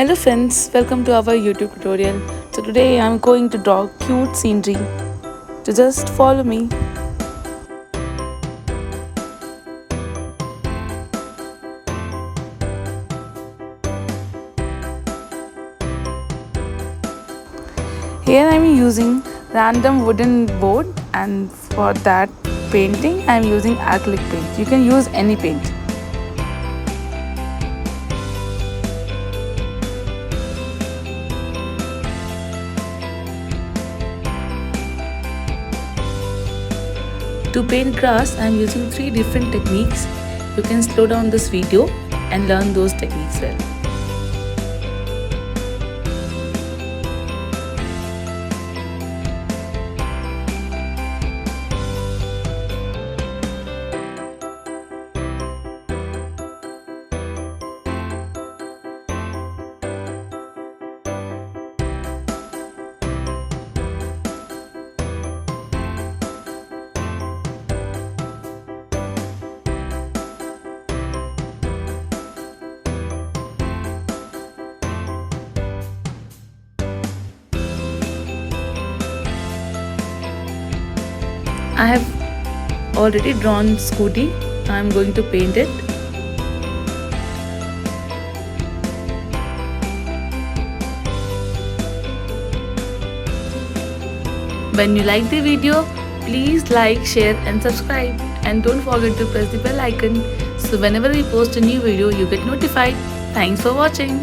Hello friends, welcome to our YouTube tutorial. So today I'm going to draw cute scenery. So just follow me. Here I'm using random wooden board, and for that painting I'm using acrylic paint. You can use any paint. To paint grass, I am using 3 different techniques. You can slow down this video and learn those techniques well. I have already drawn Scooty. I am going to paint it. When you like the video, please like, share and subscribe. And don't forget to press the bell icon so whenever we post a new video, you get notified. Thanks for watching.